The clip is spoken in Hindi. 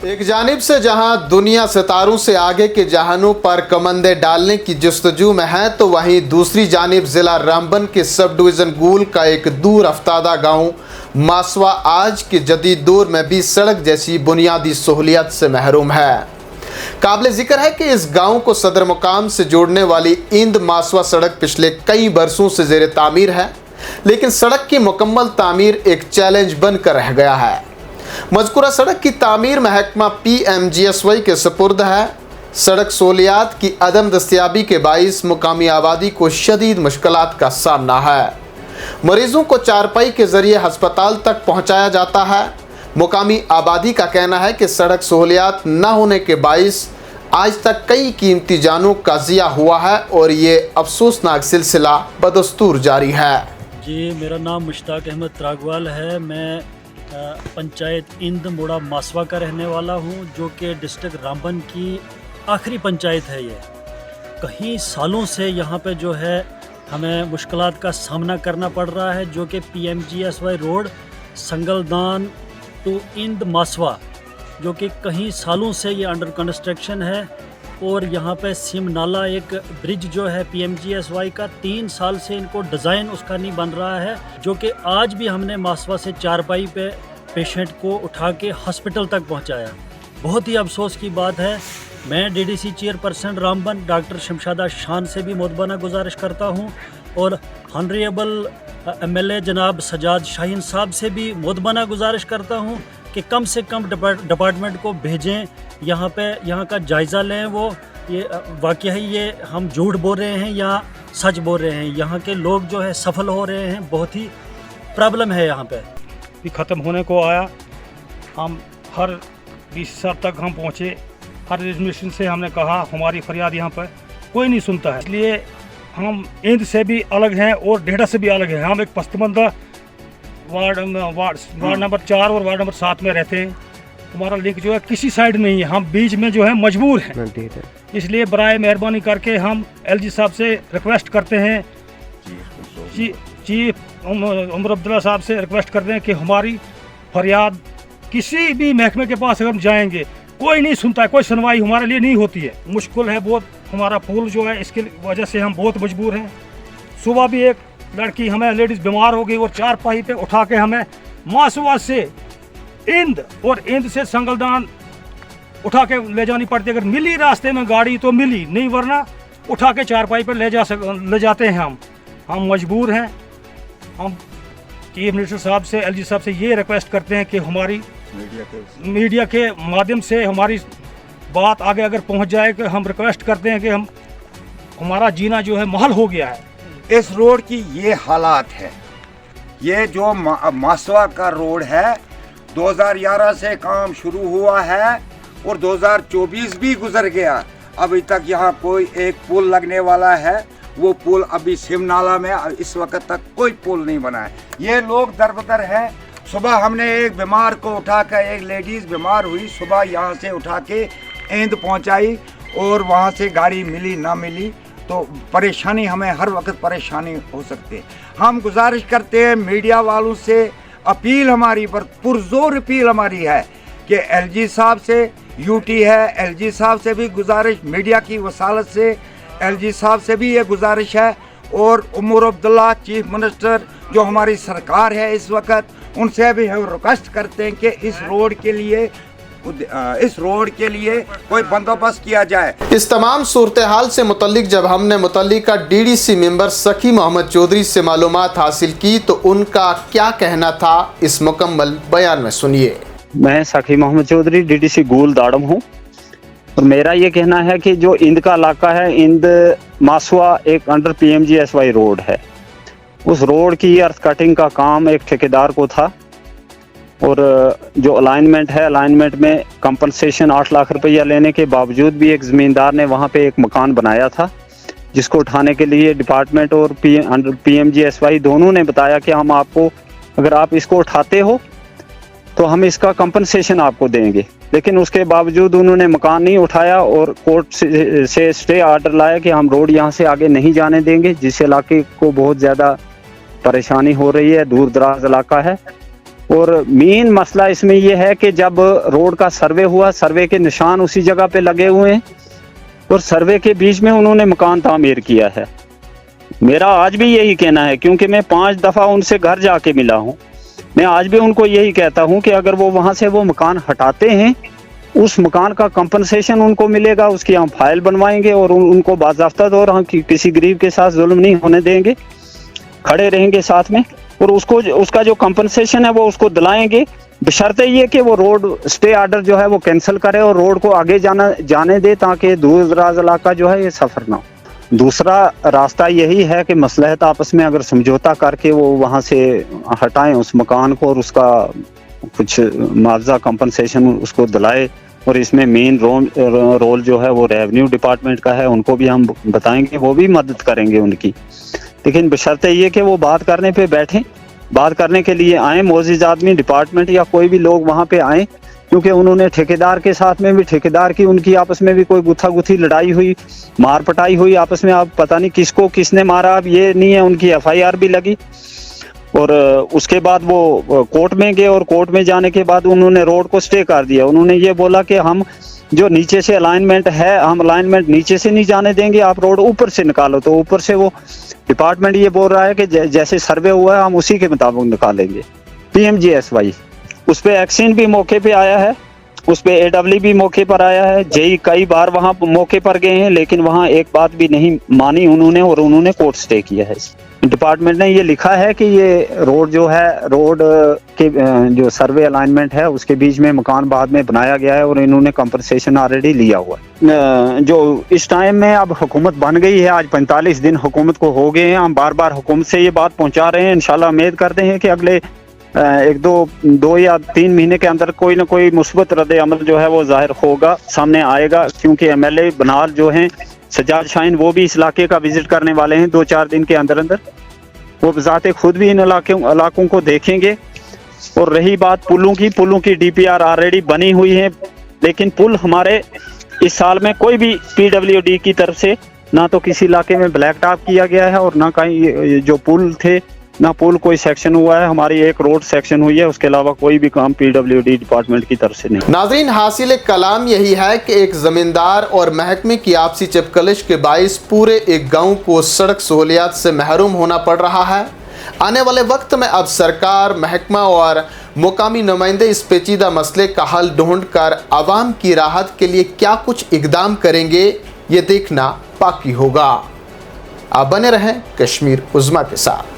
एक जानिब से जहां दुनिया सितारों से आगे के जहानों पर कमंदे डालने की जस्तजू में है, तो वहीं दूसरी जानिब जिला रामबन के सब डिवीज़न गूल का एक दूर अफ्तादा गांव मासवा आज के जदीद दौर में भी सड़क जैसी बुनियादी सहूलियत से महरूम है। काबिल जिक्र है कि इस गांव को सदर मुकाम से जोड़ने वाली इंद मासवा सड़क पिछले कई बरसों से ज़ेर तामीर है, लेकिन सड़क की मुकम्मल तामीर एक चैलेंज बनकर रह गया है। मज़कूरा सड़क की तामीर महकमा PMGSY के सुपुर्द है। सड़क सहूलियात की अदम दस्तियाबी के बाइस मुकामी आबादी को शदीद मुश्किलात का सामना है। मरीजों को चारपाई के ज़रिए हस्पताल तक पहुँचाया जाता है। मुकामी आबादी का कहना है कि सड़क सहूलियात न होने के बाइस आज तक कई कीमती जानों का ज़िया हुआ है और ये अफसोसनाक सिलसिला बदस्तूर जारी है। जी, मेरा नाम मुश्ताक अहमद त्रागवाल है। मैं पंचायत इंद मोड़ा मासवा का रहने वाला हूँ, जो कि डिस्ट्रिक्ट रामबन की आखिरी पंचायत है। ये कई सालों से यहाँ पे जो है हमें मुश्किलात का सामना करना पड़ रहा है, जो कि PMGSY रोड संगलदान टू इंद मासवा, जो कि कई सालों से ये अंडर कंस्ट्रक्शन है। और यहाँ पे सिम नाला एक ब्रिज जो है PMGSY का 3 साल से इनको डिज़ाइन उसका नहीं बन रहा है, जो कि आज भी हमने मासवा से चारपाई पे पेशेंट को उठा के हॉस्पिटल तक पहुँचाया। बहुत ही अफसोस की बात है। मैं DDC चेयरपर्सन रामबन डॉक्टर शमशादा शान से भी मुतबाना गुजारिश करता हूँ और हॉनरेबल MLA जनाब सजाद शाहीन साहब से भी मुतबाना गुजारिश करता हूँ कि कम से कम डिपार्टमेंट को भेजें यहाँ पे, यहाँ का जायज़ा लें। वो ये वाकई ये हम झूठ बोल रहे हैं या सच बोल रहे हैं, यहाँ के लोग जो है सफल हो रहे हैं। बहुत ही प्रॉब्लम है यहाँ पे। भी ख़त्म होने को आया। हम हर 20 साल तक हम पहुँचे, हर एडमिनिस्ट्रेशन से हमने कहा, हमारी फरियाद यहाँ पर कोई नहीं सुनता है। इसलिए हम इंद से भी अलग हैं और डेढ़ा से भी अलग हैं। हम एक पस्तमंदा वार्ड नंबर 4 और वार्ड नंबर 7 में रहते हैं। हमारा लिंक जो है किसी साइड नहीं है, हम बीच में जो है मजबूर हैं। इसलिए बराए मेहरबानी करके हम LG साहब से रिक्वेस्ट करते हैं, चीफ उमर अब्दुल्ला साहब से रिक्वेस्ट करते हैं कि हमारी फरियाद किसी भी महकमे के पास अगर हम जाएंगे कोई नहीं सुनता है, कोई सुनवाई हमारे लिए नहीं होती है। मुश्किल है बहुत। हमारा पुल जो है इसकी वजह से हम बहुत मजबूर हैं। सुबह भी एक लड़की हमें लेडीज़ बीमार हो गई और चारपाई पे उठा के हमें मासवा से इंद और इंद से संगलदान उठा के ले जानी पड़ती है। अगर मिली रास्ते में गाड़ी तो मिली, नहीं वरना उठा के चारपाई पर ले जाते हैं। हम मजबूर हैं। हम चीफ मिनिस्टर साहब से, LG साहब से ये रिक्वेस्ट करते हैं कि हमारी मीडिया के माध्यम से हमारी बात आगे अगर पहुंच जाए, कि हम रिक्वेस्ट करते हैं कि हमारा जीना जो है महल हो गया है। इस रोड की ये हालात है। ये जो मासवा का रोड है 2011 से काम शुरू हुआ है और 2024 भी गुजर गया। अभी तक यहाँ कोई एक पुल लगने वाला है, वो पुल अभी सिम नाला में इस वक्त तक कोई पुल नहीं बना है। ये लोग दरबदर हैं। सुबह हमने एक बीमार को उठाकर, एक लेडीज़ बीमार हुई, सुबह यहाँ से उठा के इंद पहुँचाई और वहाँ से गाड़ी मिली ना मिली तो परेशानी, हमें हर वक्त परेशानी हो सकती है। हम गुजारिश करते हैं मीडिया वालों से, अपील हमारी पर पुरजोर अपील हमारी है कि LG साहब से, UT है, LG साहब से भी गुजारिश, मीडिया की वसालत से LG साहब से भी ये गुजारिश है और उमर अब्दुल्ला चीफ मिनिस्टर जो हमारी सरकार है इस वक्त, उनसे भी हम रिक्वेस्ट करते हैं कि इस रोड के लिए कोई बंदोबस्त किया जाए। इस तमाम सूरत हाल से मुतल्लिक जब हमने मुतल्लिका DDC मेंबर सखी मोहम्मद चौधरी से मालूमात हासिल की, तो उनका क्या कहना था, इस मुकम्मल बयान में सुनिए। मैं सखी मोहम्मद चौधरी DDC गूल दाड़म हूँ और मेरा ये कहना है कि जो इंद का इलाका है, इंद मासवा एक अंडर PMGSY रोड है। उस रोड की अर्थ कटिंग का काम एक ठेकेदार को था और जो अलाइनमेंट है, अलाइनमेंट में कंपनसेशन 8 लाख रुपया लेने के बावजूद भी एक ज़मींदार ने वहाँ पे एक मकान बनाया था, जिसको उठाने के लिए डिपार्टमेंट और PMGSY दोनों ने बताया कि हम आपको, अगर आप इसको उठाते हो तो हम इसका कंपनसेशन आपको देंगे। लेकिन उसके बावजूद उन्होंने मकान नहीं उठाया और कोर्ट से स्टे आर्डर लाया कि हम रोड यहाँ से आगे नहीं जाने देंगे, जिस इलाके को बहुत ज़्यादा परेशानी हो रही है, दूर दराज इलाका है। और मेन मसला इसमें यह है कि जब रोड का सर्वे हुआ, सर्वे के निशान उसी जगह पे लगे हुए हैं और सर्वे के बीच में उन्होंने मकान तामीर किया है। मेरा आज भी यही कहना है, क्योंकि मैं 5 दफ़ा उनसे घर जाके मिला हूँ, मैं आज भी उनको यही कहता हूँ कि अगर वो वहाँ से वो मकान हटाते हैं, उस मकान का कंपनसेशन उनको मिलेगा, उसकी हम फाइल बनवाएंगे और उनको बाज़ाब्ता तौर हम किसी गरीब के साथ जुल्म नहीं होने देंगे, खड़े रहेंगे साथ में, और उसका जो कंपनसेशन है वो उसको दिलाएंगे, बशर्ते ये कि वो रोड स्टे ऑर्डर जो है वो कैंसिल करे और रोड को आगे जाने दे, ताकि दूर दराज इलाका जो है ये सफ़र ना हो। दूसरा रास्ता यही है कि मसलहत आपस में अगर समझौता करके वो वहाँ से हटाएं उस मकान को और उसका कुछ मुआवजा कंपनसेशन उसको दिलाए। और इसमें मेन रोल जो है वो रेवेन्यू डिपार्टमेंट का है, उनको भी हम बताएंगे, वो भी मदद करेंगे उनकी, लेकिन बशर्ते ये कि वो बात करने पे बैठें, बात करने के लिए आए मोअज़्ज़िज़ आदमी, डिपार्टमेंट या कोई भी लोग वहाँ पे आए, क्योंकि उन्होंने ठेकेदार के साथ में भी, ठेकेदार की उनकी आपस में भी कोई गुत्थागुत्थी लड़ाई हुई, मार पटाई हुई आपस में, आप पता नहीं किसको किसने मारा, अब ये नहीं है, उनकी FIR भी लगी। और उसके बाद वो कोर्ट में गए और कोर्ट में जाने के बाद उन्होंने रोड को स्टे कर दिया। उन्होंने ये बोला कि हम जो नीचे से अलाइनमेंट है, हम अलाइनमेंट नीचे से नहीं जाने देंगे, आप रोड ऊपर से निकालो। तो ऊपर से वो डिपार्टमेंट ये बोल रहा है कि जैसे सर्वे हुआ है हम उसी के मुताबिक निकालेंगे। PMGSY उस पर एक्शन भी मौके पे आया है, उस पर AWE भी मौके पर आया है, JE कई बार वहाँ मौके पर गए हैं, लेकिन वहाँ एक बात भी नहीं मानी उन्होंने और उन्होंने कोर्ट स्टे किया है। डिपार्टमेंट ने ये लिखा है कि ये रोड जो है, रोड के जो सर्वे अलाइनमेंट है उसके बीच में मकान बाद में बनाया गया है और इन्होंने कंपनसेशन ऑलरेडी लिया हुआ है। जो इस टाइम में अब हुकूमत बन गई है, आज 45 दिन हुकूमत को हो गए हैं, हम बार बार हुकूमत से ये बात पहुँचा रहे हैं। इंशाल्लाह उम्मीद करते हैं कि अगले 2 या 3 महीने के अंदर कोई ना कोई मुस्बत रद्द अमल जो है वो जाहिर होगा, सामने आएगा, क्योंकि MLA बनाल जो हैं सज्जाद शाहीन, वो भी इस इलाके का विजिट करने वाले हैं 2-4 दिन के अंदर अंदर। वो बजाते खुद भी इन इलाकों को देखेंगे। और रही बात पुलों की DPR ऑलरेडी बनी हुई है, लेकिन पुल हमारे इस साल में कोई भी PWD की तरफ से ना तो किसी इलाके में ब्लैक टॉप किया गया है और ना कहीं जो पुल थे, ना पुल कोई सेक्शन हुआ है। हमारी एक रोड सेक्शन हुई है, उसके अलावा कोई भी काम PWD डिपार्टमेंट की तरफ से नहीं। नाज़रीन, हासिल कलाम यही है कि एक ज़मींदार और महकमे की आपसी चिपकलिश के बाइस पूरे एक गांव को सड़क सहूलियात से महरूम होना पड़ रहा है। आने वाले वक्त में अब सरकार, महकमा और मुकामी नुमाइंदे इस पेचीदा मसले का हल ढूंढ कर आवाम की राहत के लिए क्या कुछ इकदाम करेंगे, ये देखना बाकी होगा। आप बने रहें कश्मीर उज़्मा के साथ।